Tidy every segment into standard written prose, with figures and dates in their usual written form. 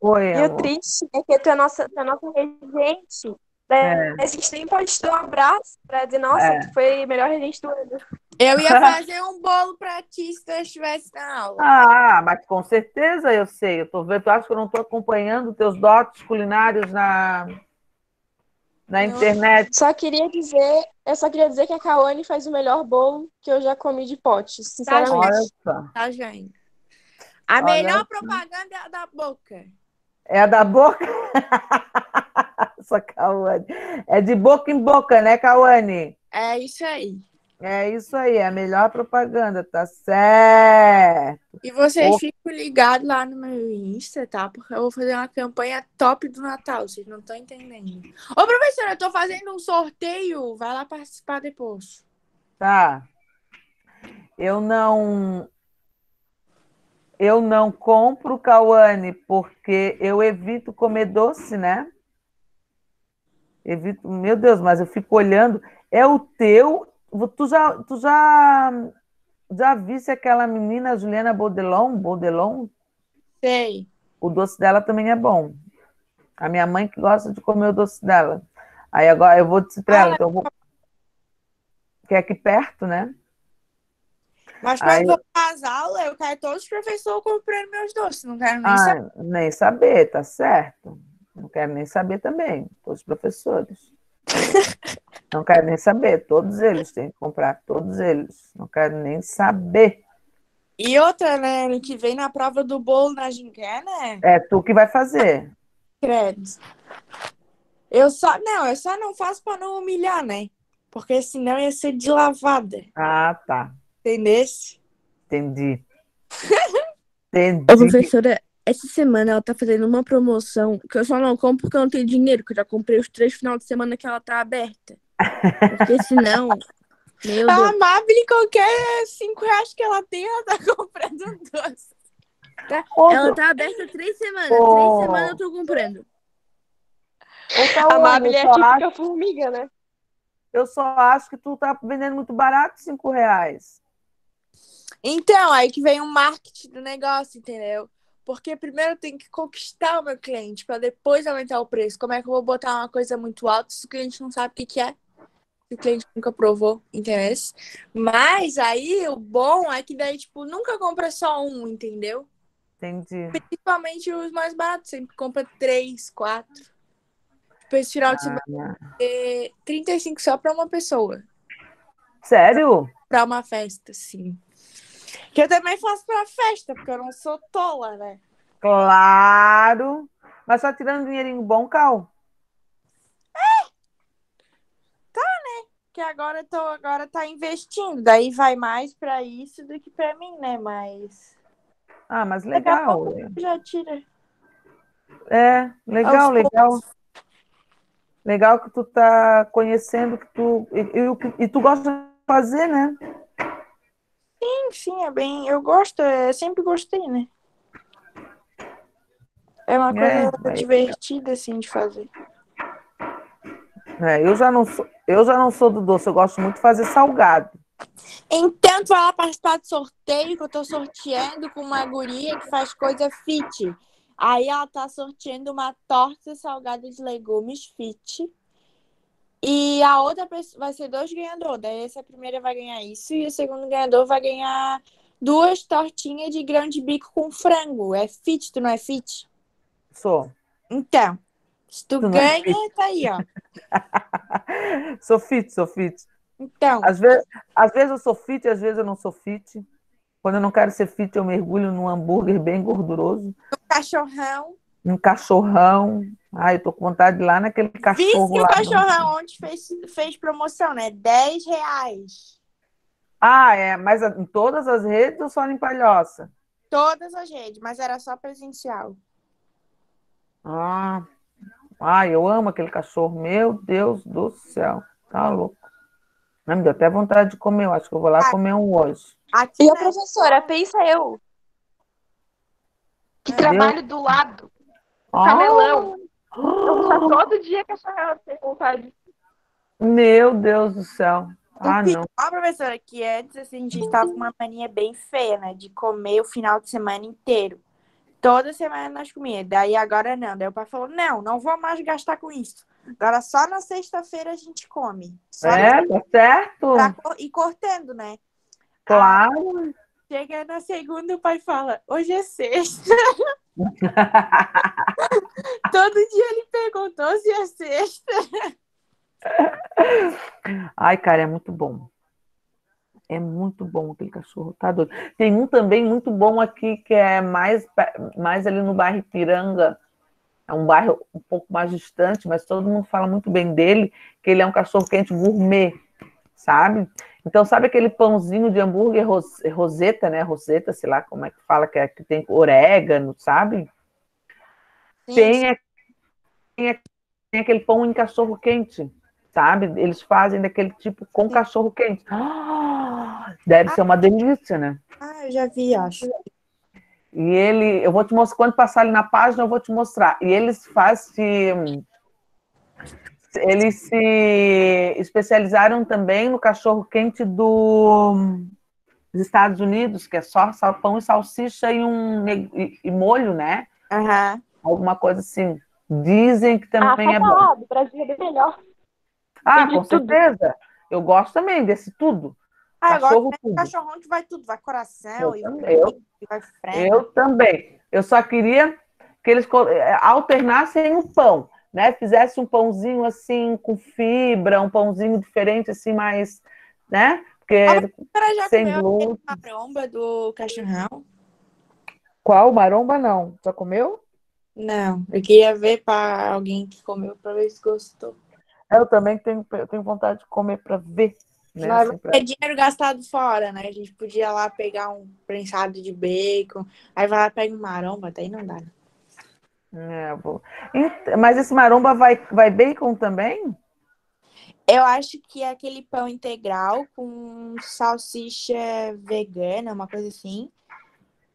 Oi, E o amor. triste é que tu é nossa regente. Né? É, A gente nem pode te dar um abraço pra dizer, nossa, tu é. foi a melhor regente do ano. Eu ia fazer um bolo pra ti se tu estivesse na aula, tá? Ah, mas com certeza eu sei. Eu tô vendo, tu acha que eu não estou acompanhando teus dotes culinários na Não, internet? Eu só queria dizer que a Kawane faz o melhor bolo que eu já comi de pote, tá, gente. Olha sinceramente. só, Tá, gente. A olha. melhor propaganda é a da boca. É a da boca? Essa Cauane. É de boca em boca, né, Cauane? É isso aí. É isso aí, é a melhor propaganda, tá certo. E vocês Ô, ficam ligados lá no meu Insta, tá? Porque eu vou fazer uma campanha top do Natal, vocês não estão entendendo. Ô, professora, eu tô fazendo um sorteio. Vai lá participar depois. tá. Eu não, eu não compro, Cauane, porque eu evito comer doce, né? Evito, meu Deus, mas eu fico olhando. É o teu. Tu já visse aquela menina Juliana Bodelon? Bodelon? Sei. O doce dela também é bom. A minha mãe que gosta de comer o doce dela. Aí agora eu vou dizer para ela, Ah, então eu vou, que é aqui perto, né? mas Aí, quando vou para as aulas, eu quero todos os professores comprando meus doces. Não quero nem saber. nem saber, tá certo? Não quero nem saber também, todos os professores. Não quero nem saber, todos eles têm que comprar, todos eles. Não quero nem saber. E outra, né? Ano que vem na prova do bolo na gincana, né? É tu que vai fazer. Credo. Eu só não faço para não humilhar, né? Porque senão ia ser de lavada. Ah, tá. Entendesse? Entendi. Ô, Entendi. professora, essa semana ela tá fazendo uma promoção que eu só não compro porque eu não tenho dinheiro, que eu já comprei os 3 final de semana que ela tá aberta. Porque senão, meu A Deus, Amabile, qualquer R$ 5 que ela tem, ela tá comprando um doce. tá? Ela Outro. tá aberta 3 semanas. 3 semanas eu Ô, tô comprando. A Cauane, Mabel é a típica formiga, né? eu só acho que tu tá vendendo muito barato, R$ 5. Então, aí que vem o marketing do negócio, entendeu? Porque primeiro eu tenho que conquistar o meu cliente para depois aumentar o preço. Como é que eu vou botar uma coisa muito alta se o cliente não sabe o que que é? Se o cliente nunca provou, entendeu? Mas aí o bom é que daí, tipo, nunca compra só um, entendeu? Entendi. Principalmente os mais baratos, sempre compra três, quatro. Tipo, esse final de semana, é 35 só para uma pessoa. Sério? Para uma festa, sim. Que eu também faço para festa, porque eu não sou tola, né? Claro. Mas só tirando um dinheirinho bom, Cal. Que agora tá investindo, daí vai mais para isso do que para mim, né? Mas Ah, mas daqui a legal. pouco já tira É, aos legal, poucos. legal. Legal que tu tá conhecendo que tu e tu gosta de fazer, né? Sim, é bem, eu gosto, sempre gostei, né? É uma É, coisa divertida assim de fazer. eu já não sou do doce, eu gosto muito de fazer salgado. Então, tu vai lá participar do sorteio que eu tô sorteando com uma guria que faz coisa fit. Aí ela tá sorteando uma torta salgada de legumes fit. E a outra pessoa vai ser dois ganhadores. Daí essa primeira vai ganhar isso e o segundo ganhador vai ganhar duas tortinhas de grão de bico com frango. É fit, tu não é fit? Sou. Então, se tu Tu não é fit. ganha, tá aí, ó. Sou fit, sou fit. Então, Às vezes eu sou fit, às vezes eu não sou fit. Quando eu não quero ser fit, eu mergulho num hambúrguer bem gorduroso, cachorrão. num cachorrão. Ai, eu tô com vontade de ir lá naquele Vice cachorro que o lá. cachorrão ontem fez promoção, né? R$ 10. Ah, é, mas em todas as redes ou só em Palhoça? Todas as redes, mas era só presencial. Ah, eu amo aquele cachorro. Meu Deus do céu. Tá louco. Não, me deu até vontade de comer. Eu acho que eu vou lá comer um hoje. Aqui, E a né? professora, pensa eu, que Deus. trabalho do lado, o camelão. Ah, Eu vou estar todo dia com essa vontade. meu Deus do céu. O Ah, pior, não. professora, que antes assim, a gente tava com uma mania bem feia, né? De comer o final de semana inteiro. Toda semana nós comíamos. Daí agora não. Daí o pai falou: não vou mais gastar com isso. Agora só na sexta-feira a gente come. Só Tá certo? e cortando, né? Aí Claro. chega na segunda, o pai fala: hoje é sexta. Todo dia ele perguntou se é sexta. Ai, cara, é muito bom. É muito bom aquele cachorro, tá doido. Tem um também muito bom aqui, que é mais ali no bairro Ipiranga. É um bairro um pouco mais distante, mas todo mundo fala muito bem dele, que ele é um cachorro-quente gourmet, sabe? Então, sabe aquele pãozinho de hambúrguer roseta, né? Roseta, sei lá como é que fala, que tem orégano, sabe? Sim, Tem, tem aquele pão em cachorro-quente, sabe? Eles fazem daquele tipo com cachorro-quente. Deve ser uma delícia, né? eu já vi, acho. E eu vou te mostrar, quando passar ali na página, eu vou te mostrar. E eles se especializaram também no cachorro-quente dos Estados Unidos, que é só pão e salsicha e molho, né? Aham. Alguma coisa assim. Dizem que Ah, também tá é bom. errado. O Brasil é bem melhor. Ah, Tem de com tudo. certeza. Eu gosto também desse tudo. Eu gosto Cachorro de tudo. cachorrão que vai tudo. Vai coração, e Eu, vai eu frango. também. Eu só queria que eles alternassem o pão, né? Fizesse um pãozinho assim com fibra, um pãozinho diferente assim, mais, né? A Porque senhora já sem comeu aquele glúten. maromba do cachorrão? Qual? Maromba não. Já comeu? Não, eu queria ver para alguém que comeu para ver se gostou. Eu também tenho vontade de comer para ver, né? Mas Assim, é dinheiro gastado fora, né? A gente podia lá pegar um prensado de bacon, aí vai lá e pega um maromba, daí não dá. Mas esse maromba vai bacon também? Eu acho que é aquele pão integral com salsicha vegana, uma coisa assim.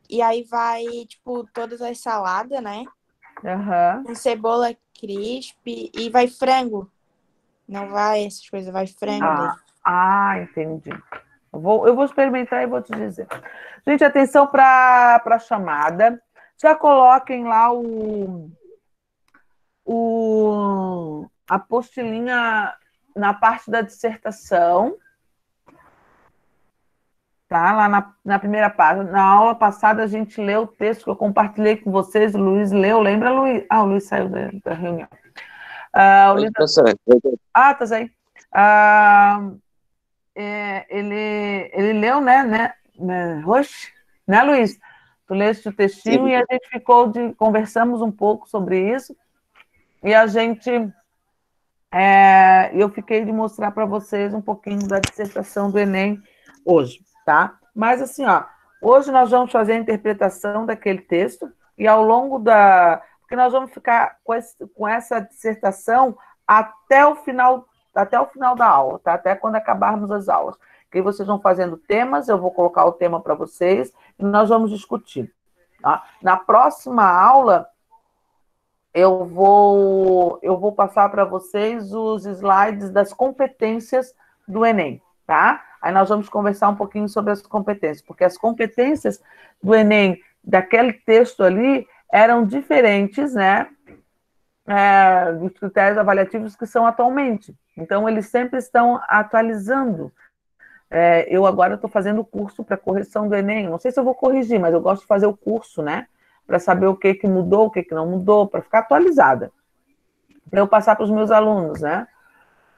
E aí vai, tipo, todas as saladas, né? Aham. Com cebola crisp e vai frango. Não vai essas coisas, vai frango daí. Entendi. Eu vou experimentar e vou te dizer. Gente, atenção para a chamada. Já coloquem lá a apostilinha na parte da dissertação, tá? Lá na primeira página. Na aula passada, a gente leu o texto que eu compartilhei com vocês. O Luiz leu, lembra, Luiz? O Luiz saiu da reunião. O Luiz... tá aí. Ele leu, né? Oxe, né, Luiz? Tu leste o textinho Sim. e a gente conversamos um pouco sobre isso, e eu fiquei de mostrar para vocês um pouquinho da dissertação do Enem hoje, tá? Mas assim, ó, hoje nós vamos fazer a interpretação daquele texto, e ao longo porque nós vamos ficar com essa dissertação até o final da aula, tá? Até quando acabarmos as aulas. Que vocês vão fazendo temas, eu vou colocar o tema para vocês e nós vamos discutir. Tá? Na próxima aula, eu vou passar para vocês os slides das competências do Enem, tá? Aí nós vamos conversar um pouquinho sobre as competências, porque as competências do Enem, daquele texto ali, eram diferentes, né? Dos critérios avaliativos que são atualmente. Então, eles sempre estão atualizando. Eu agora estou fazendo o curso para correção do Enem. Não sei se eu vou corrigir, mas eu gosto de fazer o curso, né? Para saber o que mudou, o que não mudou, para ficar atualizada. Para eu passar para os meus alunos, né?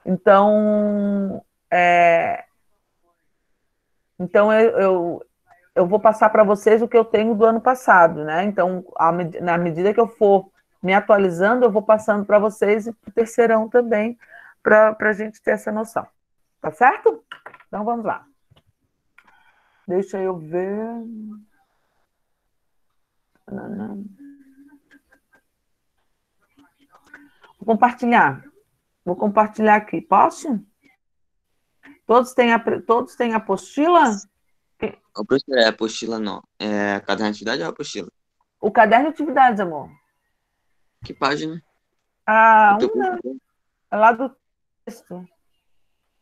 Então, eu vou passar para vocês o que eu tenho do ano passado, né? Então, na medida que eu for me atualizando, eu vou passando para vocês e para o terceirão também, para a gente ter essa noção. Tá certo? Então, vamos lá. Deixa eu ver. Vou compartilhar aqui. Posso? Todos têm apostila? A professora, é apostila não. É caderno de atividade ou apostila? O caderno de atividades, amor. Que página? Eu tô com... É lá do texto. Deixa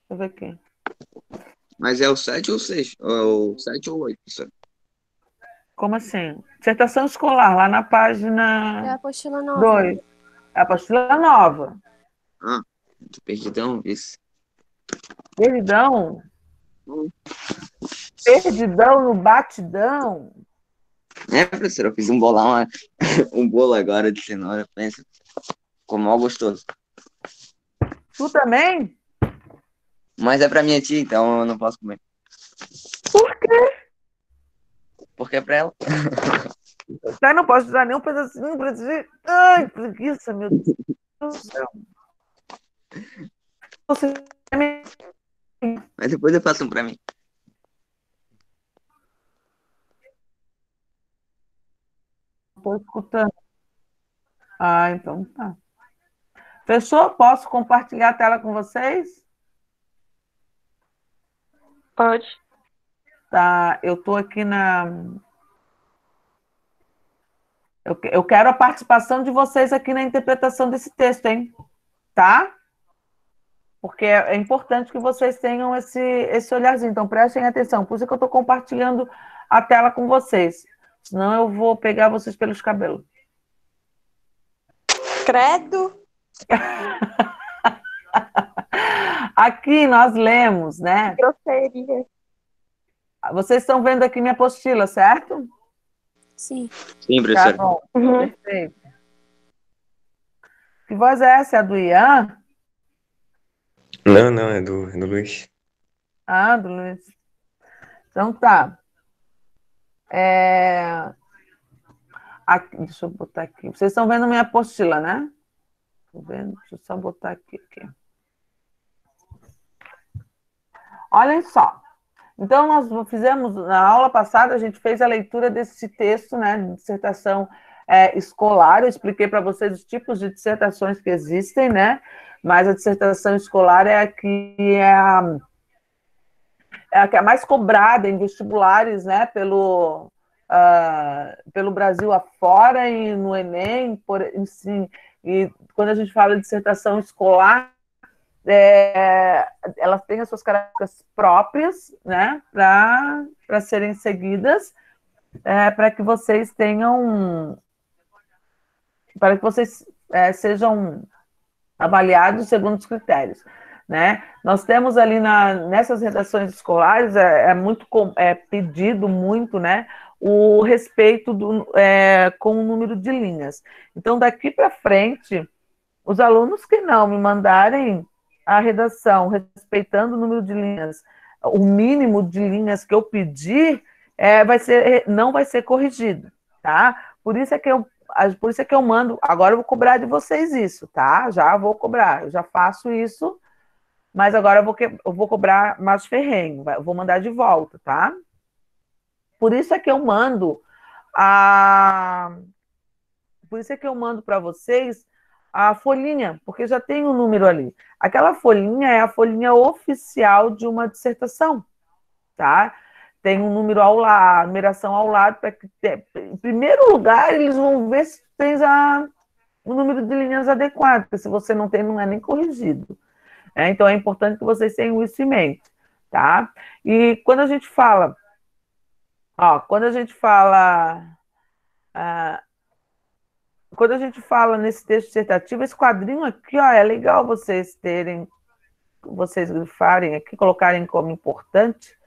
eu ver aqui. Mas é o 7 ou o 6? É o 7 ou o 8, professora? Como assim? Dissertação escolar, lá na É a página apostila nova. 2. A apostila nova. Ah, tô perdidão, isso. Perdidão? Hum. Perdidão no batidão? Professora, eu fiz um bolão, um bolo agora de cenoura, pensa. Ficou mó gostoso. Tu também? Mas é pra minha tia, então eu não posso comer. Por quê? Porque é pra ela. Tá, não posso usar nem um pedacinho pra dizer. Ai, preguiça, meu Deus do céu. Você Mas depois eu faço um pra mim. estou escutando. Ah, então tá. Fechou? Posso compartilhar a tela com vocês? Pode. Tá, eu estou aqui na. Eu quero a participação de vocês aqui na interpretação desse texto, hein? Tá? Porque é importante que vocês tenham esse olharzinho. Então, prestem atenção. Por isso que eu estou compartilhando a tela com vocês. Senão eu vou pegar vocês pelos cabelos. Credo. Aqui nós lemos, né? Grosseria. Vocês estão vendo aqui minha apostila, certo? Sim. Sim, Tá professora. bom. Uhum. Perfeito. Que voz é essa? É a do Ian? Não, é do Luiz. Ah, do Luiz. Então tá. Aqui, deixa eu botar aqui. Vocês estão vendo minha apostila, né? Tô vendo. Deixa eu só botar aqui. Olhem só. Então, nós fizemos, na aula passada, a gente fez a leitura desse texto, né, de dissertação escolar. Eu expliquei para vocês os tipos de dissertações que existem, né? Mas a dissertação escolar é a que é a mais cobrada em vestibulares, né, pelo Brasil afora e no Enem, assim, e quando a gente fala de dissertação escolar, elas têm as suas características próprias, né, para serem seguidas, para que vocês tenham, para que vocês sejam avaliados segundo os critérios, né? Nós temos ali nessas redações escolares pedido muito, né, o respeito com o número de linhas. Então, daqui para frente, os alunos que não me mandarem a redação respeitando o número de linhas, o mínimo de linhas que eu pedir, não vai ser corrigido, tá? Por isso é que eu mando, agora eu vou cobrar de vocês isso, tá? Já vou cobrar, eu já faço isso, mas agora eu vou cobrar mais ferrenho, eu vou mandar de volta, tá? Por isso é que eu mando para vocês a folhinha, porque já tem o número ali. Aquela folhinha é a folhinha oficial de uma dissertação, tá? Tem um número ao lado, a numeração ao lado, para que, em primeiro lugar, eles vão ver se tens o número de linhas adequado, porque se você não tem, não é nem corrigido. Então, é importante que vocês tenham isso em mente, tá? E quando a gente fala, quando a gente fala nesse texto dissertativo, esse quadrinho aqui, é legal vocês grifarem aqui, colocarem como importante,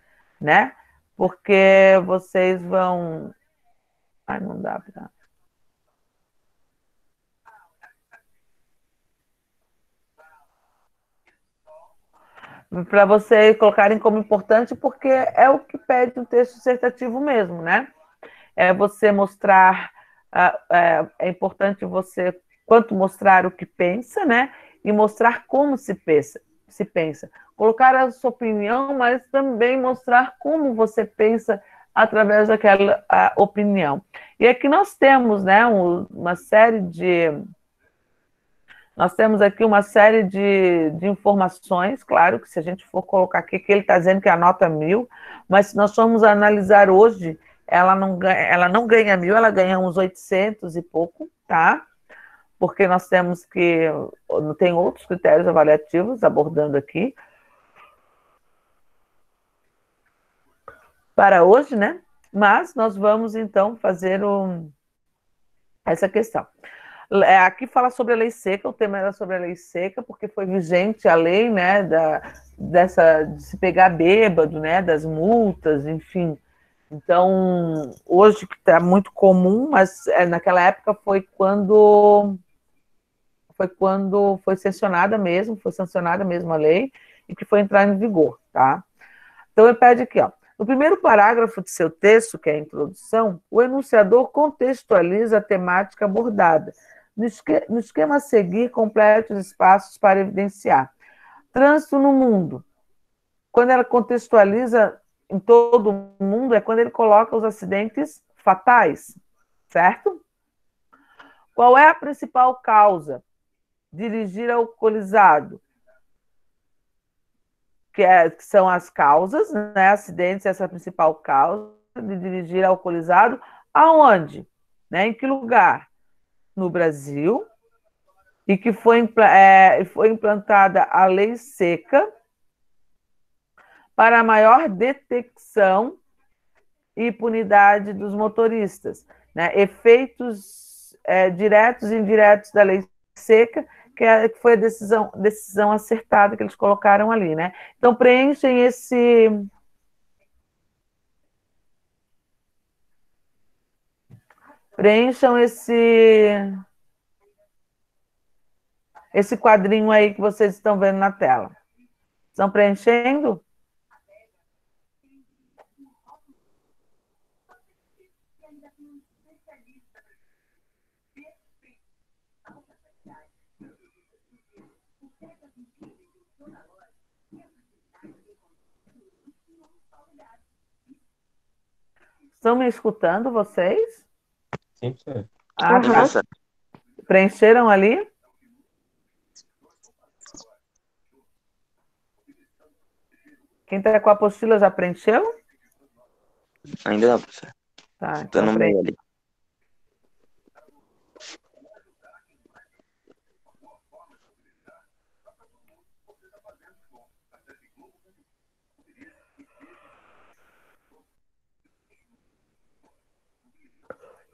né? Porque vocês vão... Ai, não dá para... Para vocês colocarem como importante, porque é o que pede o texto dissertativo mesmo, né? É você mostrar... É importante você, quanto mostrar o que pensa, né? E mostrar como se pensa. Colocar a sua opinião, mas também mostrar como você pensa através daquela opinião. E aqui nós temos, né, nós temos aqui uma série de informações, claro que se a gente for colocar aqui, que ele está dizendo que a nota 1.000, mas se nós formos analisar hoje, ela não ganha 1.000, ela ganha uns 800 e pouco, tá? Porque nós temos tem outros critérios avaliativos abordando aqui. Para hoje, né? Mas nós vamos, então, fazer essa questão. Aqui fala sobre a lei seca, o tema era sobre a lei seca, porque foi vigente a lei, né, de se pegar bêbado, né, das multas, enfim. Então, hoje que está muito comum, mas naquela época foi sancionada mesmo a lei e que foi entrar em vigor, tá? Então ele pede aqui, ó. No primeiro parágrafo de seu texto, que é a introdução, o enunciador contextualiza a temática abordada. No esquema a seguir, complete os espaços para evidenciar. Trânsito no mundo. Quando ela contextualiza em todo o mundo, é quando ele coloca os acidentes fatais, certo? Qual é a principal causa? Dirigir alcoolizado. Que são as causas, né? Acidentes, essa é a principal causa de dirigir alcoolizado. Aonde? Né? Em que lugar? No Brasil. E que foi implantada a lei seca para a maior detecção e punidade dos motoristas. Né? Efeitos diretos e indiretos da lei seca, que foi a decisão acertada que eles colocaram ali, né? Então, preenchem esse quadrinho aí que vocês estão vendo na tela. Estão preenchendo? Estão me escutando, vocês? Sim, professor. Ah, Aham. Professor, preencheram ali? Quem está com a apostila já preencheu? ainda não, professor. Tá, Tô então no meio ali.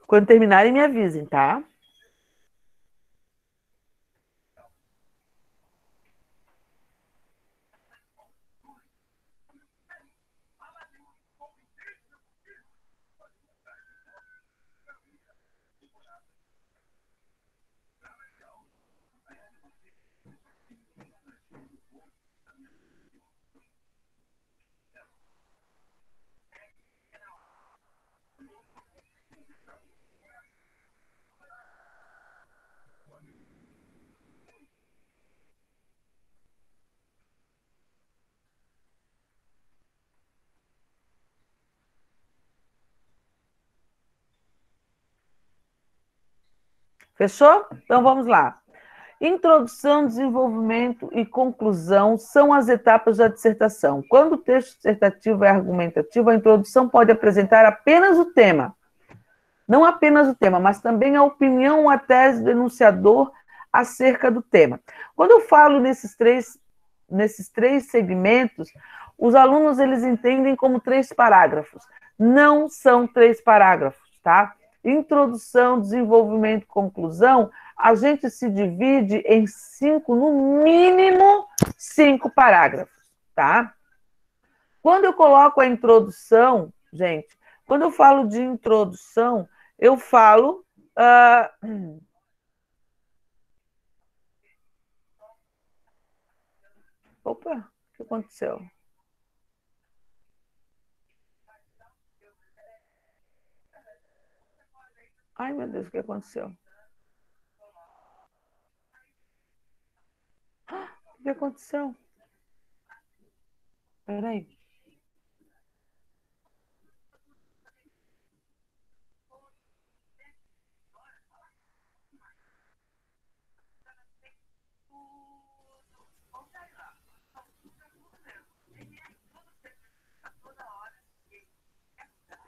quando terminarem, me avisem, tá? Fechou? Então vamos lá. Introdução, desenvolvimento e conclusão são as etapas da dissertação. Quando o texto dissertativo é argumentativo, a introdução pode apresentar apenas o tema. Não apenas o tema, mas também a opinião ou a tese do enunciador acerca do tema. Quando eu falo nesses três segmentos, os alunos eles entendem como 3 parágrafos. Não são 3 parágrafos, tá? Introdução, desenvolvimento, conclusão, a gente se divide em 5, no mínimo 5 parágrafos, tá? Quando eu coloco a introdução, gente, quando eu falo de introdução, eu falo. Opa, o que aconteceu? Ai, meu Deus, o que aconteceu? O que aconteceu? Peraí.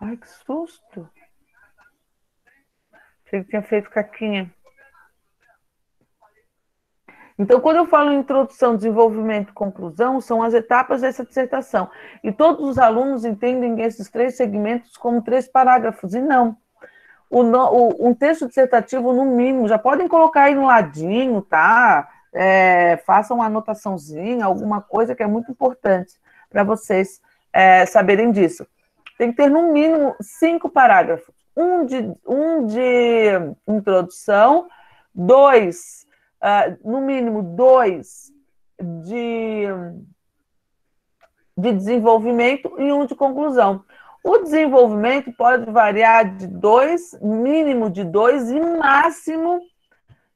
Ai, que susto. Achei que tinha feito caquinha. Então, quando eu falo em introdução, desenvolvimento e conclusão, são as etapas dessa dissertação. E todos os alunos entendem esses 3 segmentos como 3 parágrafos, e não. Um texto dissertativo, no mínimo, já podem colocar aí no ladinho, tá? Façam uma anotaçãozinha, alguma coisa que é muito importante para vocês saberem disso. Tem que ter, no mínimo, 5 parágrafos. Um de introdução, 2, no mínimo 2 de desenvolvimento e 1 de conclusão. O desenvolvimento pode variar de 2, mínimo de 2 e máximo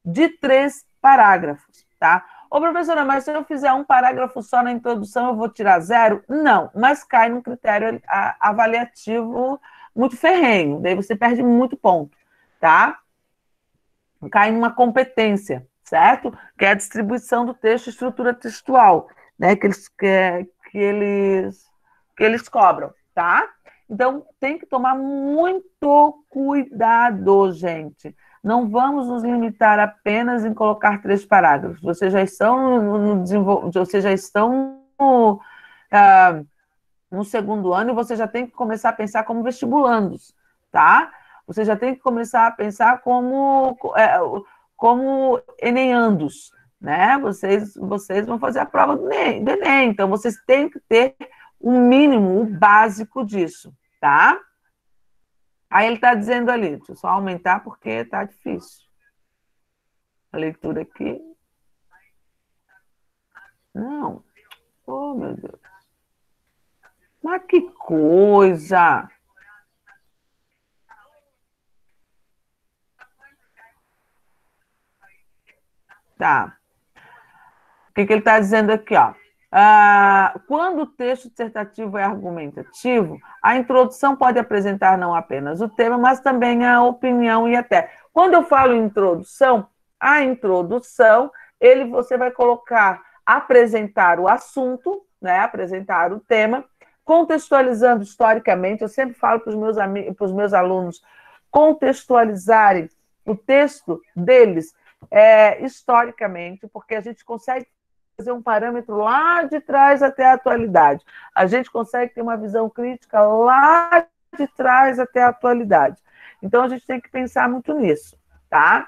de 3 parágrafos, tá? Ô, professora, mas se eu fizer um parágrafo só na introdução, eu vou tirar 0? Não, mas cai num critério avaliativo muito ferrenho, daí você perde muito ponto, tá? Cai numa competência, certo? Que é a distribuição do texto, estrutura textual, né? Que eles cobram, tá? Então, tem que tomar muito cuidado, gente. Não vamos nos limitar apenas em colocar 3 parágrafos. Vocês já estão no segundo ano e você já tem que começar a pensar como vestibulandos, tá? Você já tem que começar a pensar como eneandos, né? Vocês vão fazer a prova do Enem, então vocês têm que ter o mínimo, o básico disso, tá? Aí ele está dizendo ali, deixa eu só aumentar porque está difícil. A leitura aqui. Não. Oh, meu Deus. Mas que coisa! Tá. O que ele está dizendo aqui, ó? Quando o texto dissertativo é argumentativo, a introdução pode apresentar não apenas o tema, mas também a opinião e até. Quando eu falo introdução, a introdução, você vai apresentar o assunto, né? Apresentar o tema, contextualizando historicamente. Eu sempre falo para os meus alunos contextualizarem o texto deles historicamente, porque a gente consegue fazer um parâmetro lá de trás até a atualidade. A gente consegue ter uma visão crítica lá de trás até a atualidade. Então, a gente tem que pensar muito nisso, tá?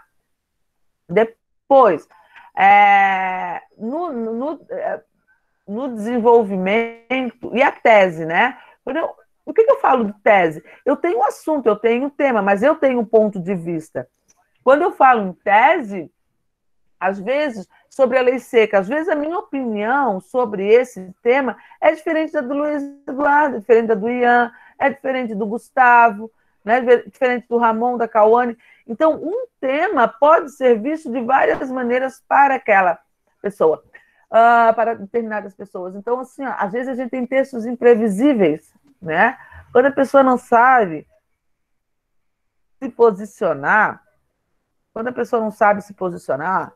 Depois, no desenvolvimento e a tese, né? O que eu falo de tese? Eu tenho um assunto, eu tenho um tema, mas eu tenho um ponto de vista. Quando eu falo em tese, às vezes, sobre a lei seca, às vezes a minha opinião sobre esse tema é diferente da do Luiz Eduardo, é diferente da do Ian, é diferente do Gustavo, né? Diferente do Ramon, da Cauane. Então, um tema pode ser visto de várias maneiras para aquela pessoa, para determinadas pessoas. Então, assim, às vezes a gente tem textos imprevisíveis, né? Quando a pessoa não sabe se posicionar,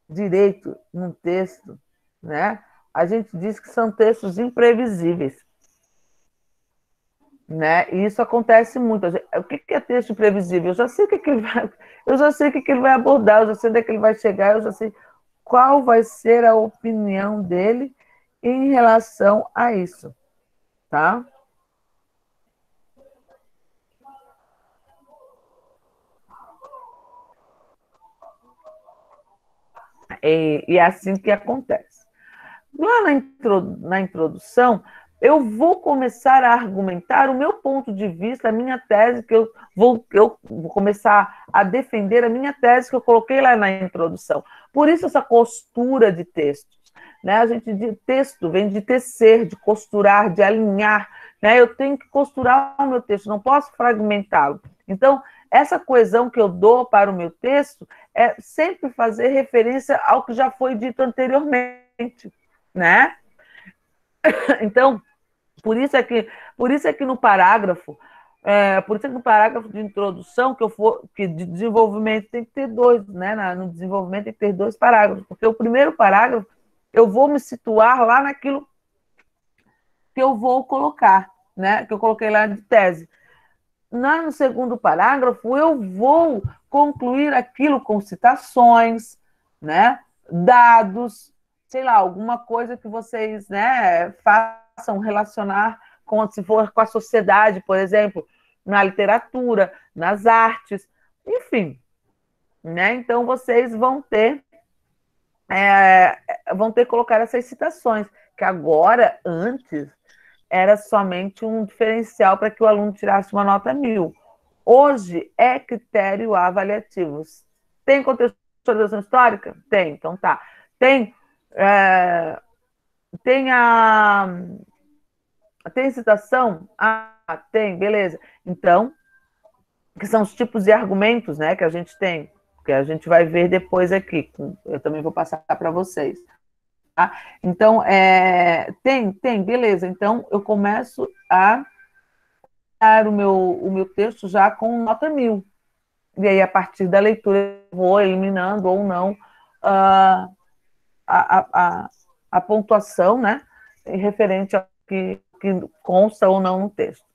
direito num texto, né? A gente diz que são textos imprevisíveis, né? E isso acontece muito. O que é texto imprevisível? Eu já sei o que ele vai abordar, eu já sei onde é que ele vai chegar, eu já sei qual vai ser a opinião dele em relação a isso, tá? E é assim que acontece. Lá na introdução, eu vou começar a argumentar o meu ponto de vista, a minha tese, que eu vou começar a defender a minha tese que eu coloquei lá na introdução. Por isso essa costura de textos, né? Texto vem de tecer, de costurar, de alinhar, né? Eu tenho que costurar o meu texto, não posso fragmentá-lo. Então, essa coesão que eu dou para o meu texto é sempre fazer referência ao que já foi dito anteriormente, né? Então, por isso é que no parágrafo, de introdução, que de desenvolvimento tem que ter 2, né? No desenvolvimento tem que ter 2 parágrafos, porque o primeiro parágrafo eu vou me situar lá naquilo que eu vou colocar, né? Que eu coloquei lá de tese. No segundo parágrafo, eu vou concluir aquilo com citações, né? dados, sei lá, alguma coisa que vocês, né, façam relacionar com, se for com a sociedade, por exemplo, na literatura, nas artes, enfim, né? Então vocês vão ter que colocar essas citações, que agora, antes, era somente um diferencial para que o aluno tirasse uma nota 1000. Hoje é critério avaliativo. Tem contextualização histórica? Tem, então tá. Tem, tem tem citação? Ah, tem, beleza. Então, que são os tipos de argumentos, né, que a gente tem, que a gente vai ver depois aqui. Eu também vou passar para vocês. Tá? Então, tem, beleza. Então, eu começo a dar o meu texto já com nota 1000. E aí, a partir da leitura, eu vou eliminando ou não a pontuação, né, referente ao que consta ou não no texto.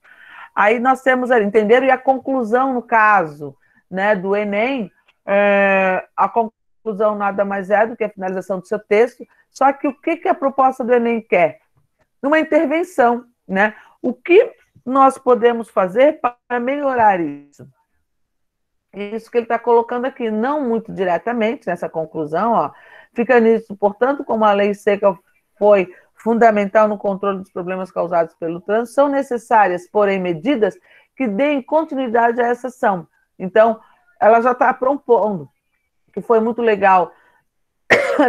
Aí nós temos ali, entenderam? E a conclusão, no caso, né, do Enem, a conclusão nada mais é do que a finalização do seu texto. Só que o que a proposta do Enem quer? Uma intervenção, né? O que nós podemos fazer para melhorar isso? Isso que ele está colocando aqui, não muito diretamente nessa conclusão, ó, fica nisso, portanto, como a lei seca foi fundamental no controle dos problemas causados pelo trânsito, são necessárias, porém, medidas que deem continuidade a essa ação. Então, ela já está propondo, que foi muito legal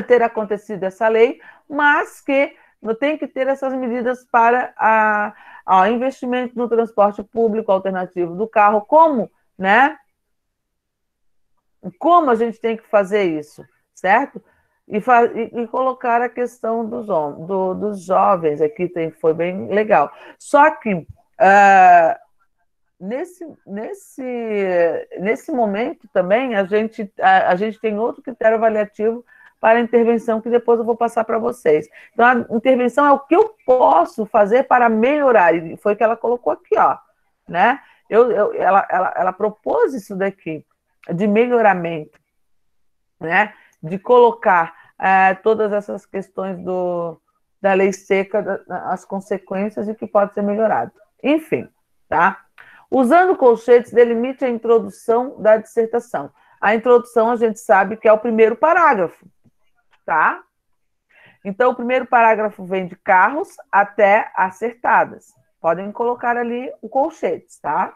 ter acontecido essa lei, mas que tem que ter essas medidas para investimento no transporte público alternativo do carro, como, né? Como a gente tem que fazer isso, certo? E colocar a questão dos jovens aqui, foi bem legal. Só que nesse momento também a gente tem outro critério avaliativo para a intervenção que depois eu vou passar para vocês. Então, a intervenção é o que eu posso fazer para melhorar, e foi o que ela colocou aqui, ó, né? Ela propôs isso daqui, de melhoramento, né? De colocar todas essas questões da lei seca, as consequências e que pode ser melhorado. Enfim, tá? Usando colchetes, delimite a introdução da dissertação. A introdução a gente sabe que é o primeiro parágrafo, tá? Então, o primeiro parágrafo vem de carros até acertadas. Podem colocar ali o colchetes, tá?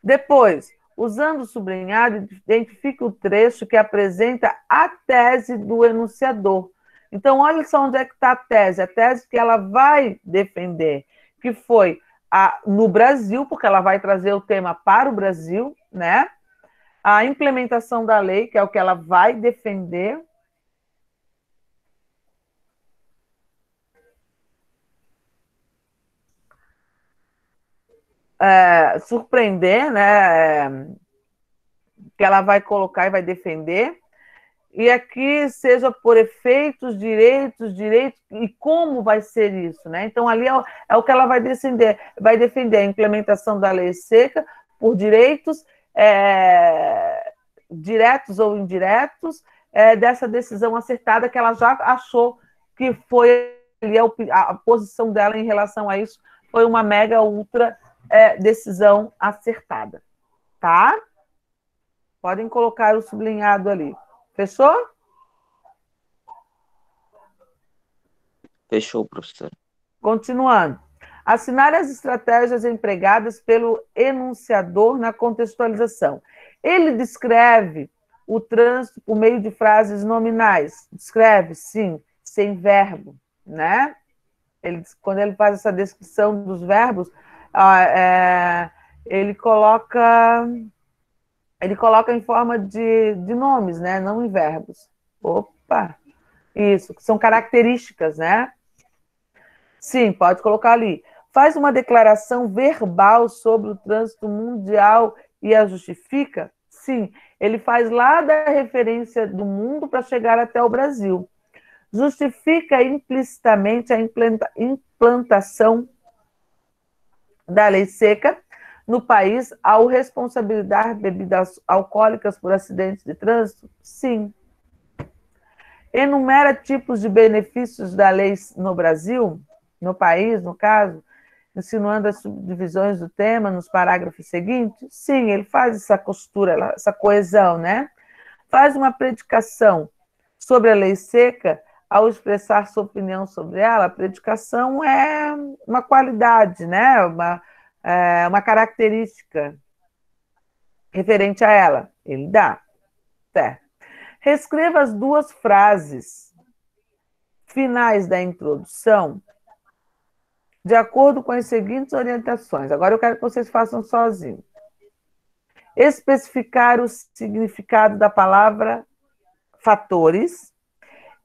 Depois, usando o sublinhado, identifique o trecho que apresenta a tese do enunciador. Então, olha só onde é que está a tese que ela vai defender, que foi no Brasil, porque ela vai trazer o tema para o Brasil, né? A implementação da lei, que é o que ela vai defender. Surpreender, né? Que ela vai colocar e vai defender. E aqui seja por efeitos, direitos, e como vai ser isso, né? Então, ali é o que ela vai defender a implementação da lei seca por direitos, diretos ou indiretos, dessa decisão acertada que ela já achou que foi ali a posição dela em relação a isso, foi uma mega ultra decisão acertada, tá? Podem colocar o sublinhado ali. Fechou? Fechou, professor. Continuando. Assinar as estratégias empregadas pelo enunciador na contextualização. Ele descreve o trânsito por meio de frases nominais. Descreve, sim, sem verbo, né? Quando ele faz essa descrição dos verbos, ele coloca em forma de nomes, né? Não em verbos. Opa! Isso, que são características, né? Sim, pode colocar ali. Faz uma declaração verbal sobre o trânsito mundial e a justifica? Sim, ele faz lá da referência do mundo para chegar até o Brasil. Justifica implicitamente a implantação da lei seca no país ao responsabilizar bebidas alcoólicas por acidentes de trânsito? Sim. enumera tipos de benefícios da lei no Brasil, no país, no caso, insinuando as subdivisões do tema nos parágrafos seguintes? Sim, ele faz essa costura, essa coesão, né? Faz uma predicação sobre a lei seca ao expressar sua opinião sobre ela. A predicação é uma qualidade, né? Uma característica referente a ela. Ele dá. Certo. Reescreva as duas frases finais da introdução de acordo com as seguintes orientações. Agora eu quero que vocês façam sozinhos. Especificar o significado da palavra fatores,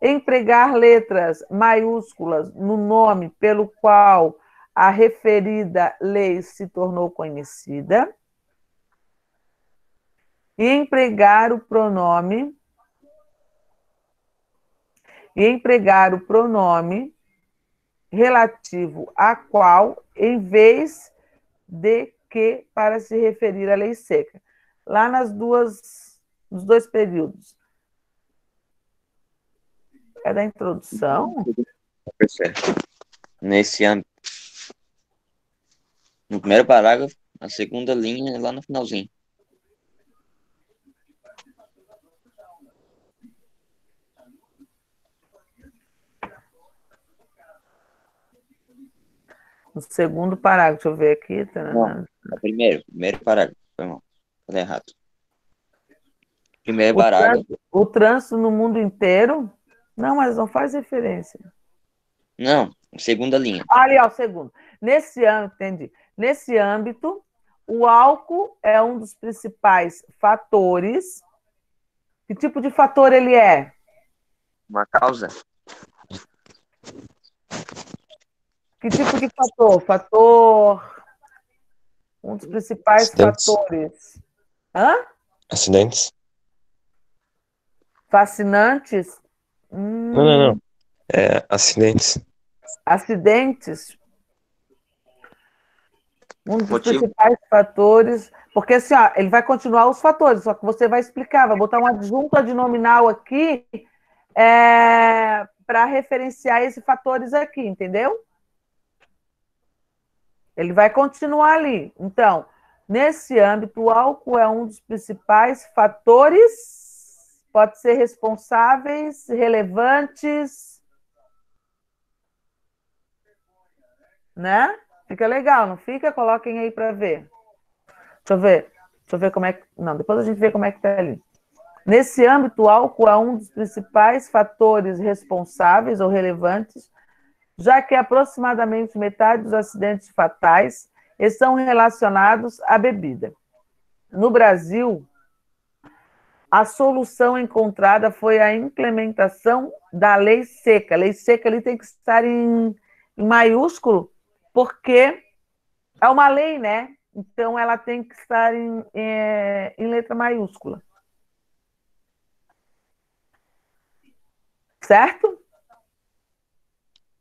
empregar letras maiúsculas no nome pelo qual a referida lei se tornou conhecida, e empregar o pronome relativo a qual, em vez de que, para se referir à lei seca. Lá nos dois períodos. É da introdução? Nesse âmbito. No primeiro parágrafo, a segunda linha é lá no finalzinho. No segundo parágrafo, deixa eu ver aqui. Não, primeiro parágrafo. Foi mal. Falei errado. Primeiro parágrafo. O trânsito no mundo inteiro? Não, mas não faz referência. Não, segunda linha. Ali, ó, o segundo. Nesse âmbito, entendi. Nesse âmbito, o álcool é um dos principais fatores. Que tipo de fator ele é? Uma causa. Que tipo de fator? Um dos principais Acidentes. fatores. Hã? Acidentes? Fascinantes? Não. É, acidentes. Acidentes? Um dos Motivo. principais fatores. Porque assim, ó, ele vai continuar os fatores, só que você vai explicar, vai botar um adjunto adnominal aqui para referenciar esses fatores aqui, entendeu? Ele vai continuar ali. Então, nesse âmbito, o álcool é um dos principais fatores, pode ser responsáveis, relevantes, né? Fica legal, não fica? Coloquem aí para ver. Deixa eu ver como é que... Não, depois a gente vê como é que tá ali. Nesse âmbito, o álcool é um dos principais fatores responsáveis ou relevantes, já que aproximadamente metade dos acidentes fatais estão relacionados à bebida. No Brasil, a solução encontrada foi a implementação da lei seca. A lei seca ali tem que estar em maiúsculo, porque é uma lei, né? Então, ela tem que estar em letra maiúscula. Certo?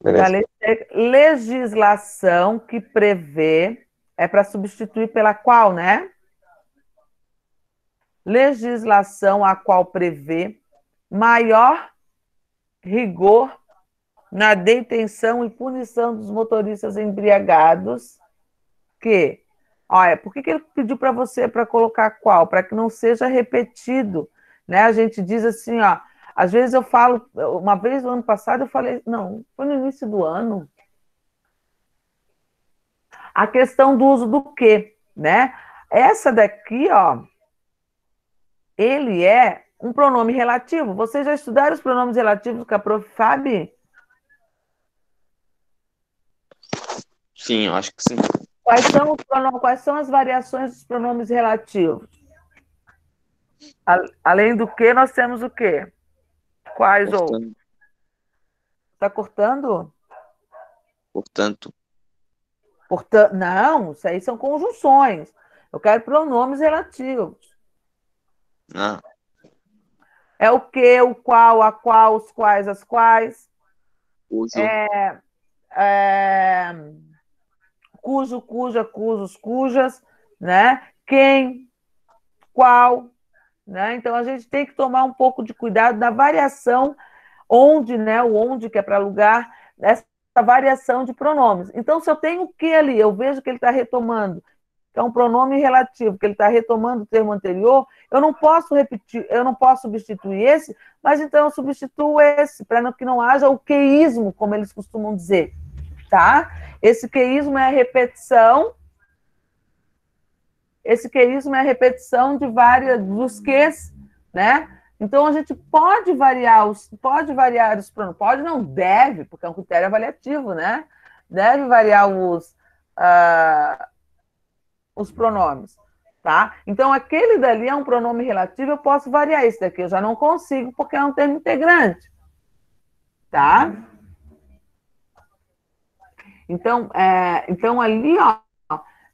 Beleza. Legislação que prevê, é para substituir pela qual, né? Legislação a qual prevê maior rigor na detenção e punição dos motoristas embriagados, que, olha, por que ele pediu para você para colocar qual? Para que não seja repetido, né? A gente diz assim, ó, às vezes eu falo, uma vez no ano passado eu falei, não, foi no início do ano. A questão do uso do quê, né? Essa daqui, ó, ele é um pronome relativo. Vocês já estudaram os pronomes relativos com a prof. Fabi? Sim, eu acho que sim. Quais são as variações dos pronomes relativos? Além do que, nós temos o quê? Quais outros? Está cortando? Portanto. Não, isso aí são conjunções. Eu quero pronomes relativos. Ah, É o que, o qual, a qual, os quais, as quais. cujo. Cujo, cuja, cujos, cujas, né? Quem, qual, né? Então a gente tem que tomar um pouco de cuidado da variação. onde, né? O onde, que é para lugar, essa variação de pronomes. Então, se eu tenho o que ali, eu vejo que ele está retomando, que é um pronome relativo, que ele está retomando o termo anterior, eu não posso repetir, eu não posso substituir esse, mas então eu substituo esse, para que não haja o queísmo, como eles costumam dizer, tá? Esse queísmo é a repetição, de várias, dos ques, né? Então, a gente pode variar os pronomes, pode, não deve, porque é um critério avaliativo, né? Deve variar os pronomes, tá? Então, aquele dali é um pronome relativo, eu posso variar. Esse daqui eu já não consigo, porque é um termo integrante, tá? Então, ali, ó,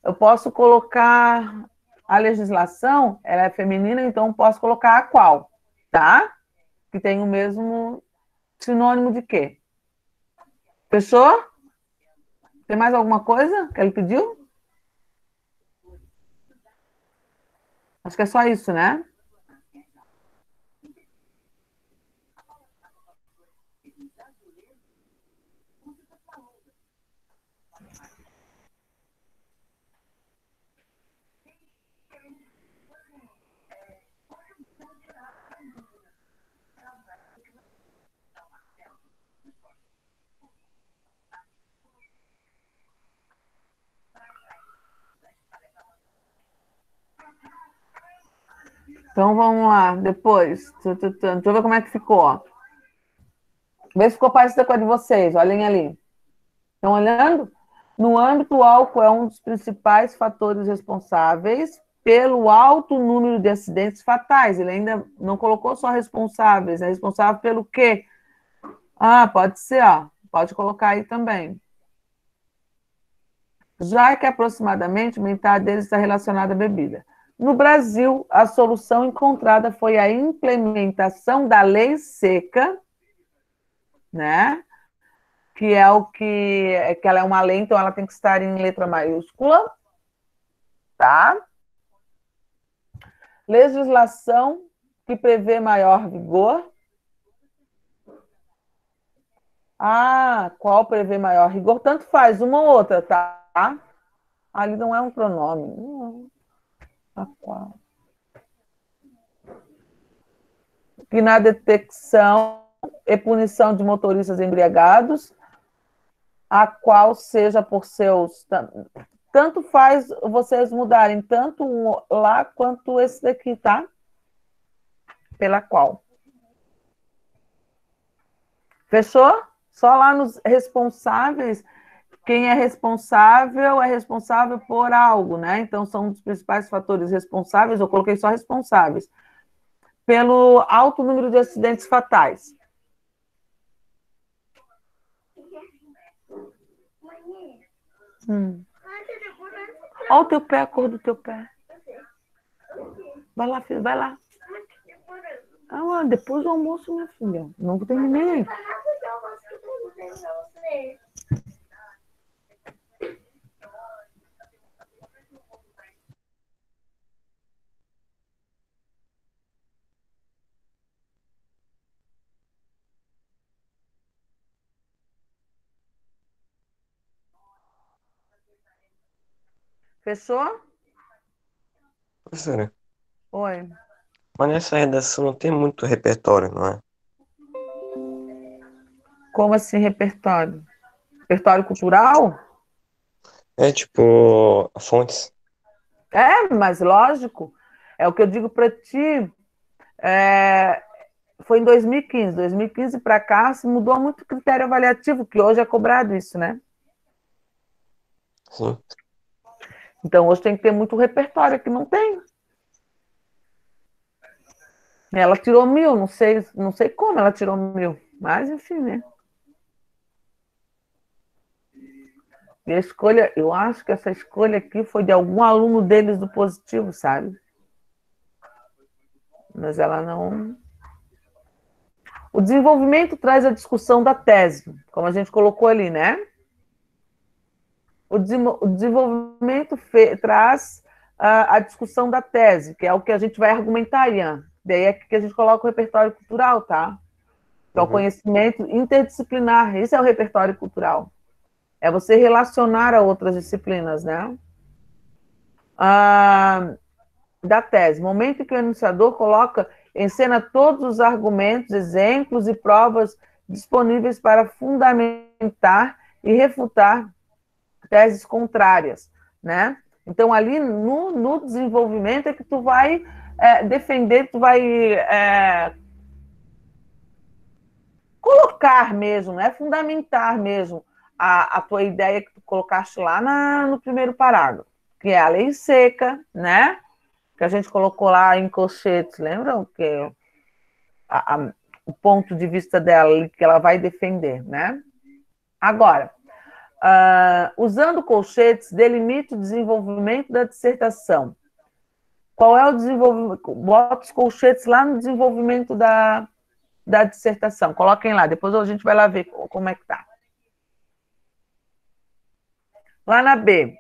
eu posso colocar a legislação, ela é feminina, então eu posso colocar a qual, tá? Que tem o mesmo sinônimo de quê? Fechou? Tem mais alguma coisa que ele pediu? Acho que é só isso, né? Então, vamos lá, depois. Deixa eu ver como é que ficou. Vê se ficou parecida com a de vocês. Olhem ali. Estão olhando? No âmbito, o álcool é um dos principais fatores responsáveis pelo alto número de acidentes fatais. Ele ainda não colocou só responsáveis. É responsável pelo quê? Ah, pode ser, ó. Pode colocar aí também. Já que aproximadamente metade deles está relacionada à bebida. No Brasil, a solução encontrada foi a implementação da lei seca, né? Que é o que ela é uma lei, então ela tem que estar em letra maiúscula, tá? Legislação que prevê maior vigor. Ah, qual prevê maior rigor? Tanto faz, uma ou outra, tá? Ali não é um pronome. Não. A qual? Que na detecção e punição de motoristas embriagados, a qual seja por seus... Tanto faz vocês mudarem, tanto lá quanto esse daqui, tá? Pela qual. Fechou? Só lá nos responsáveis, quem é responsável por algo, né? Então, são os principais fatores responsáveis, eu coloquei só responsáveis, pelo alto número de acidentes fatais. Olha o teu pé, a cor do teu pé. Vai lá, filho, vai lá. Ah, depois do almoço, minha filha. Não terminei. Fechou? Professora, Oi. mas nessa redação não tem muito repertório, não é? Como assim, repertório? Repertório cultural? É tipo, fontes. É, mas lógico. É o que eu digo para ti. Foi em 2015. 2015 para cá se mudou muito o critério avaliativo, que hoje é cobrado isso, né? Sim. Então, hoje tem que ter muito repertório, que não tem. Ela tirou 1000, não sei como ela tirou 1000, mas enfim, né? E a escolha, eu acho que essa escolha aqui foi de algum aluno deles do positivo, sabe? Mas ela não... O desenvolvimento traz a discussão da tese, como a gente colocou ali, né? O desenvolvimento traz a discussão da tese, que é o que a gente vai argumentar, Ian. Daí é que a gente coloca o repertório cultural, tá? que é o conhecimento interdisciplinar. Isso é o repertório cultural. É você relacionar a outras disciplinas, né? Da tese, momento em que o enunciador coloca em cena todos os argumentos, exemplos e provas disponíveis para fundamentar e refutar teses contrárias, né? Então, ali no desenvolvimento é que tu vai defender, tu vai colocar mesmo, né? Fundamentar mesmo a tua ideia que tu colocaste lá no primeiro parágrafo, que é a lei seca, né? Que a gente colocou lá em colchetes, lembram? Que o ponto de vista dela, que ela vai defender, né? Agora, usando colchetes, delimite o desenvolvimento da dissertação. Qual é o desenvolvimento? Bota os colchetes lá no desenvolvimento da dissertação. Coloquem lá, depois a gente vai lá ver como é que tá. Lá na B,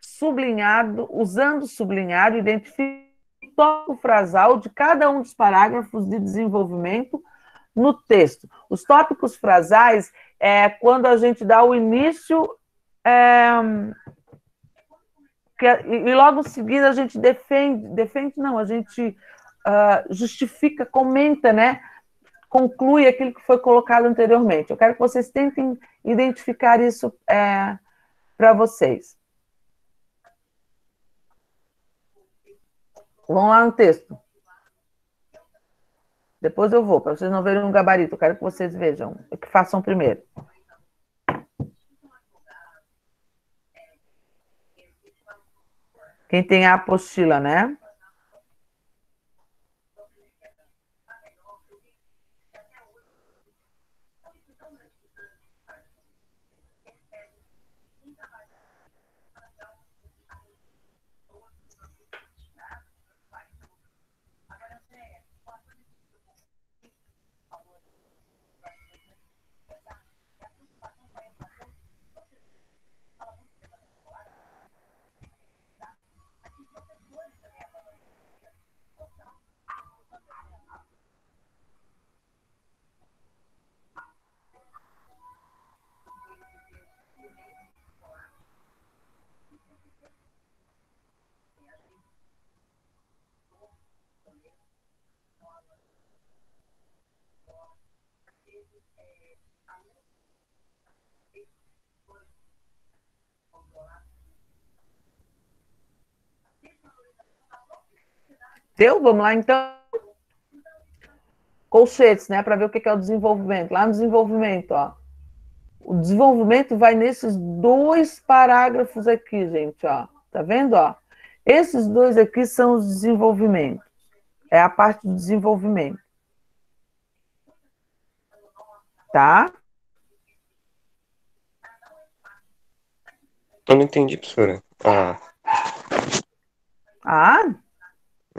sublinhado, usando sublinhado, identifica o tópico frasal de cada um dos parágrafos de desenvolvimento no texto. Os tópicos frasais é quando a gente dá o início e logo em seguida a gente a gente justifica, comenta, né? Conclui aquilo que foi colocado anteriormente. Eu quero que vocês tentem identificar isso para vocês. Vão lá no texto. Depois eu vou, para vocês não verem um gabarito. Eu quero que vocês vejam, que façam primeiro. Quem tem a apostila, né? Deu? Vamos lá, então. Colchetes, né? Para ver o que é o desenvolvimento. Lá no desenvolvimento, ó. O desenvolvimento vai nesses 2 parágrafos aqui, gente, ó. Tá vendo, ó? Esses 2 aqui são os desenvolvimentos. É a parte do desenvolvimento. Tá? Eu não entendi, professora.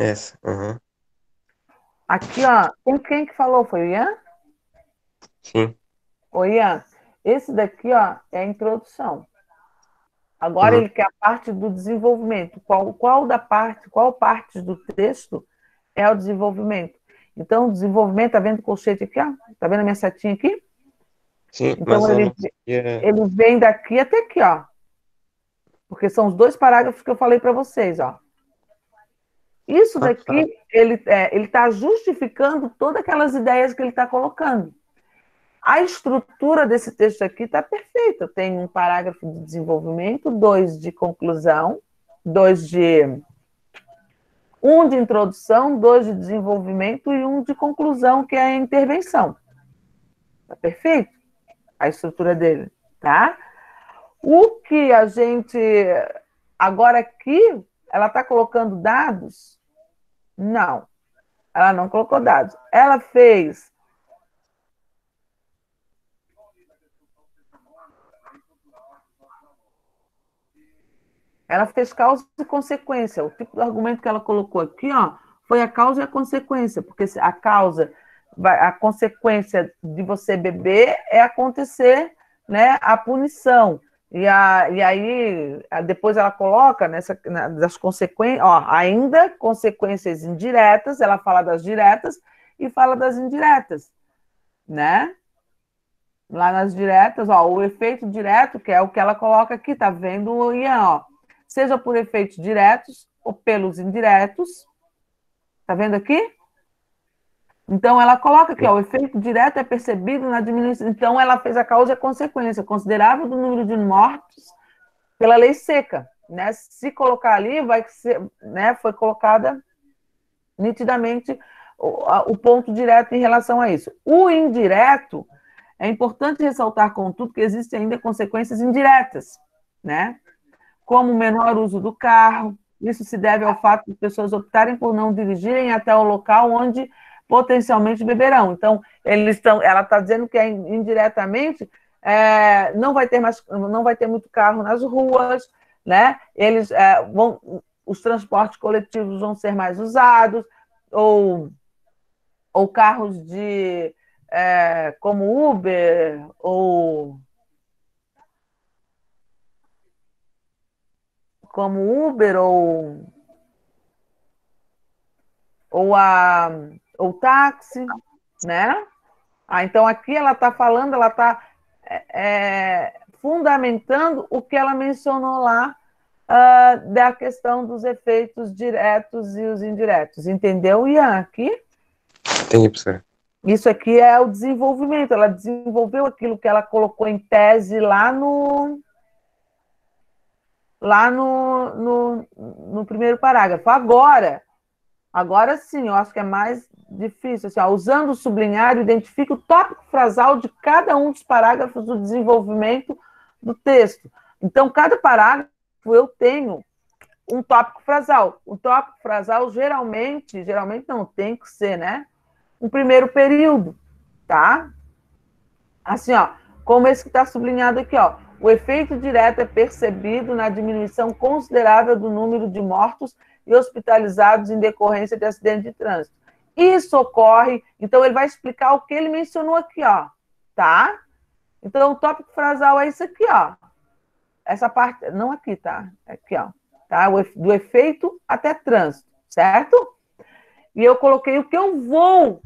Essa, Aqui, ó. Quem que falou? Foi o Ian? Sim. Ô, Ian, esse daqui, ó, é a introdução. Agora ele quer a parte do desenvolvimento. Qual parte do texto é o desenvolvimento? Então, o desenvolvimento, tá vendo o colchete aqui, ó? Tá vendo a minha setinha aqui? Sim, então, mas ele vem daqui até aqui, ó. Porque são os 2 parágrafos que eu falei para vocês, ó. Isso daqui, ele está justificando todas aquelas ideias que ele está colocando. A estrutura desse texto aqui está perfeita. Tem um parágrafo de desenvolvimento, 2 de conclusão, 1 de introdução, 2 de desenvolvimento e 1 de conclusão, que é a intervenção. Está perfeito? A estrutura dele, tá? O que a gente... Agora aqui, ela está colocando dados? Não. Ela não colocou dados. Ela fez... Ela fez causa e consequência. O tipo de argumento que ela colocou aqui, ó, foi a causa e a consequência, porque a causa, a consequência de você beber é acontecer, né, a punição. E aí, depois ela coloca das consequências, ó, ainda consequências indiretas, ela fala das diretas e fala das indiretas. né? Lá nas diretas, ó, o efeito direto, que é o que ela coloca aqui, tá vendo, Ian, ó? Seja por efeitos diretos ou pelos indiretos. Tá vendo aqui? Então, ela coloca aqui, ó, o efeito direto é percebido na diminuição. Então, ela fez a causa e a consequência considerável do número de mortos pela lei seca, né? Se colocar ali, vai ser, né? Foi colocada nitidamente o ponto direto em relação a isso. O indireto, é importante ressaltar, contudo, que existem ainda consequências indiretas, né? Como o menor uso do carro. Isso se deve ao fato de pessoas optarem por não dirigirem até o local onde potencialmente beberão. Então, ela está dizendo que indiretamente não vai ter muito carro nas ruas, né? Os transportes coletivos vão ser mais usados, ou carros como Uber, ou táxi, né? Então aqui ela está falando, ela está fundamentando o que ela mencionou lá da questão dos efeitos diretos e os indiretos. Entendeu, Ian? Aqui? Entendi, professora. Isso aqui é o desenvolvimento. Ela desenvolveu aquilo que ela colocou em tese lá no primeiro parágrafo. Agora sim, eu acho que é mais difícil. Assim, usando o sublinhado, identifique o tópico frasal de cada um dos parágrafos do desenvolvimento do texto. Então, cada parágrafo eu tenho um tópico frasal. O tópico frasal geralmente não tem que ser, né? Um primeiro período, tá? Assim, ó, como esse que está sublinhado aqui, ó. O efeito direto é percebido na diminuição considerável do número de mortos e hospitalizados em decorrência de acidente de trânsito. Isso ocorre, então ele vai explicar o que ele mencionou aqui, ó, tá? Então o tópico frasal é isso aqui, ó. Essa parte, não aqui, tá? Aqui, ó, tá? Do efeito até trânsito, certo? E eu coloquei o que eu vou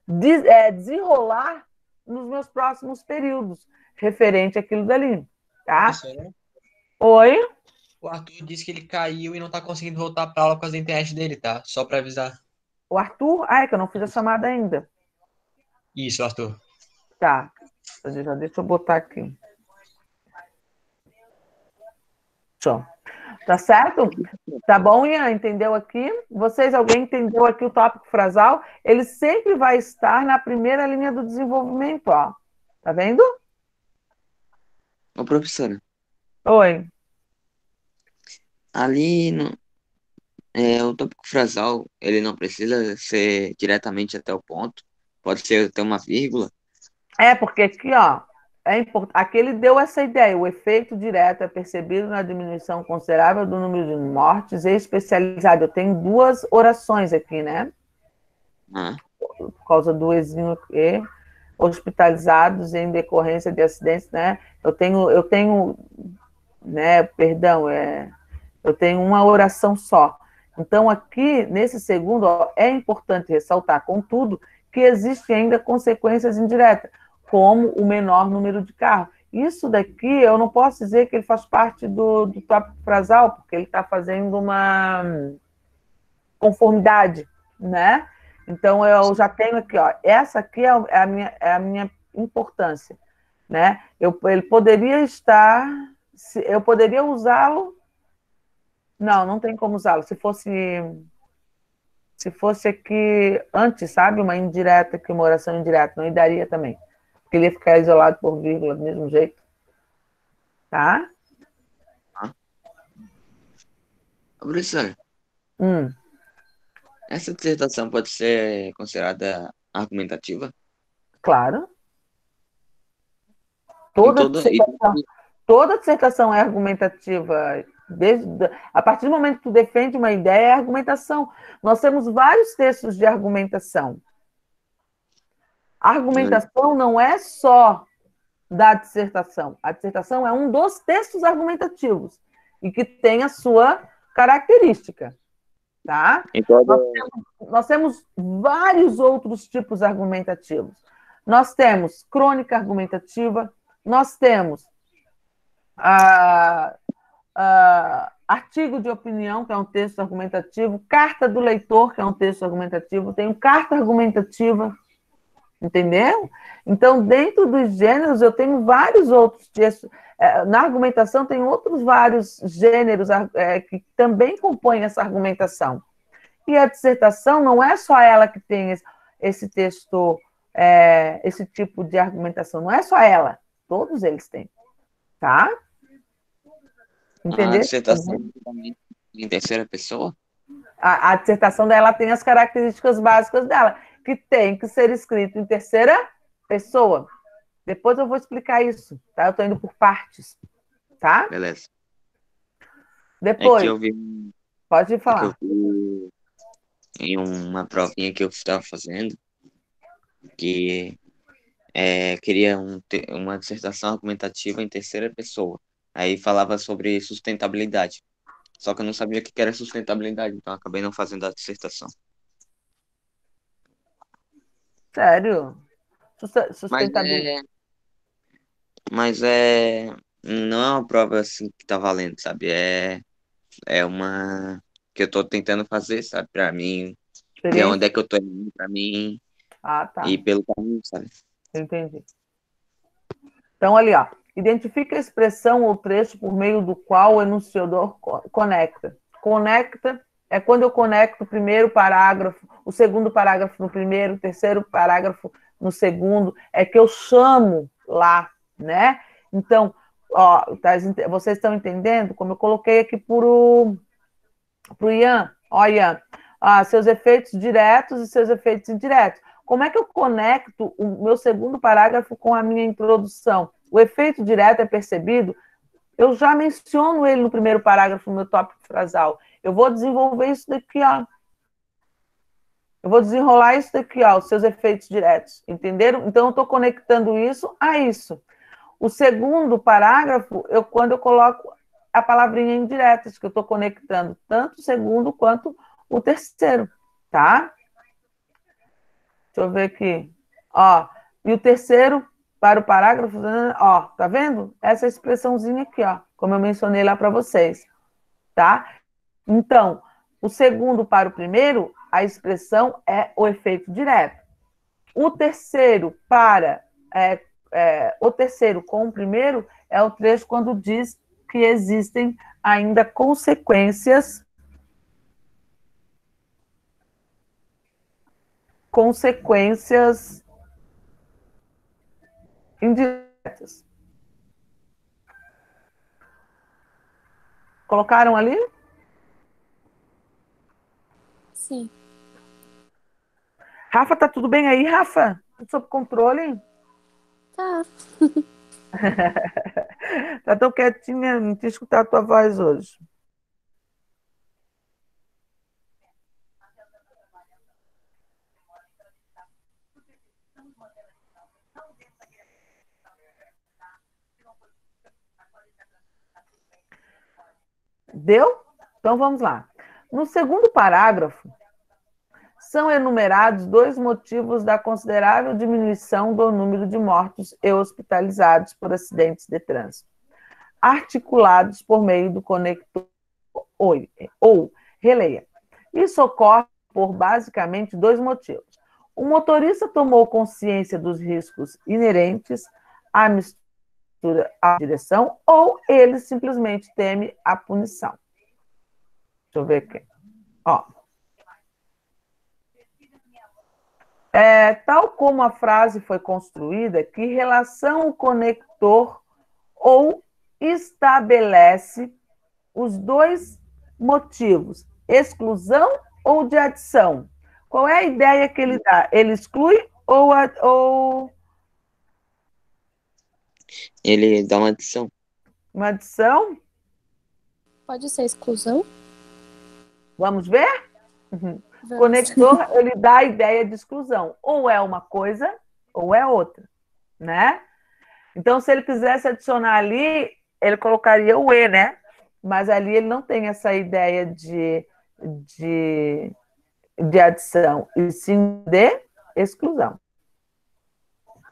desenrolar nos meus próximos períodos, referente àquilo dali, tá? Professora, Oi? o Arthur disse que ele caiu e não tá conseguindo voltar pra aula por causa da internet dele, tá? Só pra avisar. O Arthur? Ah, é que eu não fiz a chamada ainda. Isso, Arthur. Tá. Já deixa eu botar aqui. Show. Tá certo? Tá bom, Ian? Entendeu aqui? Alguém entendeu aqui o tópico frasal? Ele sempre vai estar na primeira linha do desenvolvimento, ó. Tá vendo? Ô, professora, Oi. ali no, o tópico frasal, ele não precisa ser diretamente até o ponto. Pode ser até uma vírgula. Porque aqui, ó, aqui ele deu essa ideia. O efeito direto é percebido na diminuição considerável do número de mortes e especializado. Eu tenho duas orações aqui, né? Ah, Por causa do exílio e hospitalizados em decorrência de acidentes, né? Eu tenho, né? Perdão, eu tenho uma oração só. Então, aqui, nesse segundo, ó, é importante ressaltar, contudo, que existem ainda consequências indiretas, como o menor número de carros. Isso daqui, eu não posso dizer que ele faz parte do tópico frasal, porque ele está fazendo uma conformidade, né? Então, eu já tenho aqui, ó, essa aqui é a minha importância, né? Ele poderia estar, eu poderia usá-lo, não tem como usá-lo, se fosse aqui antes, sabe, uma indireta, que uma oração indireta, não daria também, porque ele ia ficar isolado por vírgula do mesmo jeito, tá? professora, essa dissertação pode ser considerada argumentativa? Claro. Em Toda dissertação é argumentativa. A partir do momento que tu defende uma ideia, é argumentação. Nós temos vários textos de argumentação. A argumentação não é só da dissertação. A dissertação é um dos textos argumentativos e que tem a sua característica. Tá? Nós temos vários outros tipos argumentativos. nós temos crônica argumentativa, nós temos artigo de opinião, que é um texto argumentativo, carta do leitor, que é um texto argumentativo, tenho carta argumentativa, entendeu? Então, dentro dos gêneros, eu tenho vários outros textos. Na argumentação, tem outros vários gêneros que também compõem essa argumentação. E a dissertação não é só ela que tem esse texto, esse tipo de argumentação, não é só ela, todos eles têm, tá? Entendeu? A dissertação também em terceira pessoa? A dissertação dela tem as características básicas dela, que tem que ser escrito em terceira pessoa. Depois eu vou explicar isso, tá? Eu estou indo por partes, tá? Beleza. Depois, É que eu vi, pode falar. em uma provinha que eu estava fazendo, que queria uma dissertação argumentativa em terceira pessoa. Aí falava sobre sustentabilidade. Só que eu não sabia o que era sustentabilidade, então acabei não fazendo a dissertação. Sério? Sustentabilidade. Mas não é uma prova assim que tá valendo, sabe? É uma que eu tô tentando fazer, sabe? Pra mim, ver onde é que eu tô indo pra mim tá. ir pelo caminho, sabe? Entendi. Então, ali, ó. Identifica a expressão ou trecho por meio do qual o enunciador conecta. Conecta é quando eu conecto o primeiro parágrafo, o segundo parágrafo no primeiro, o terceiro parágrafo no segundo, é que eu chamo lá, né? Então, ó, vocês estão entendendo? Como eu coloquei aqui pro Ian. Ó, Ian, seus efeitos diretos e seus efeitos indiretos. Como é que eu conecto o meu segundo parágrafo com a minha introdução? O efeito direto é percebido, eu já menciono ele no primeiro parágrafo, no meu tópico frasal. Eu vou desenvolver isso daqui, ó. Eu vou desenrolar isso daqui, ó, os seus efeitos diretos, entenderam? Então, eu estou conectando isso a isso. O segundo parágrafo, quando eu coloco a palavrinha indiretas, que eu estou conectando tanto o segundo quanto o terceiro, tá? Deixa eu ver aqui. Ó, e o terceiro, para o parágrafo, ó, tá vendo? Essa expressãozinha aqui, ó, como eu mencionei lá para vocês, tá? Então, o segundo para o primeiro, a expressão é o efeito direto. O terceiro o terceiro com o primeiro é o trecho quando diz que existem ainda consequências indiretas. Colocaram ali? Sim. Rafa, tá tudo bem aí, Rafa? Tudo sob controle? Tá. Tá tão quietinha, não tinha escutado a tua voz hoje. Deu? Então vamos lá. No segundo parágrafo, são enumerados 2 motivos da considerável diminuição do número de mortos e hospitalizados por acidentes de trânsito, articulados por meio do conector ou releia. Isso ocorre por basicamente 2 motivos. O motorista tomou consciência dos riscos inerentes à mistura à direção ou ele simplesmente teme a punição. Deixa eu ver aqui. Ó. Tal como a frase foi construída, que relação o conector ou estabelece os 2 motivos, exclusão ou de adição? Qual é a ideia que ele dá? Ele exclui ou... Ele dá uma adição. Uma adição? Pode ser exclusão? Vamos ver? Vamos. Conector, ele dá a ideia de exclusão. Ou é uma coisa, ou é outra, né? Então, se ele quisesse adicionar ali, ele colocaria o E, né? Mas ali ele não tem essa ideia de adição, e sim de exclusão.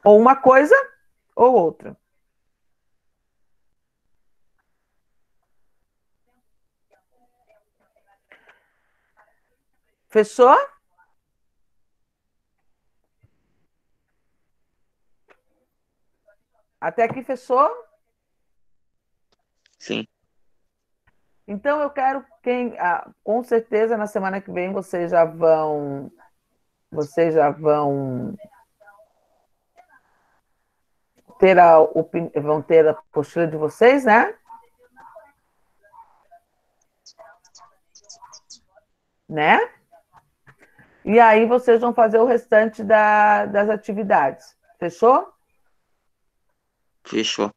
Ou uma coisa ou outra. Fechou? Até aqui fechou? Sim. Então eu quero com certeza na semana que vem vocês já vão vão ter a postura de vocês, né? Né? E aí vocês vão fazer o restante das atividades. Fechou? Fechou.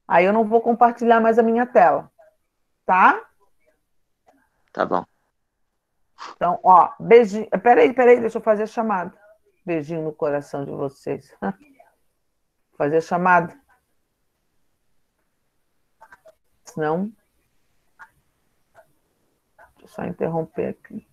Aí eu não vou compartilhar mais a minha tela, tá? Tá bom. Então, ó, beijinho. Peraí, deixa eu fazer a chamada. Beijinho no coração de vocês. Fazer a chamada. Senão. Deixa eu só interromper aqui.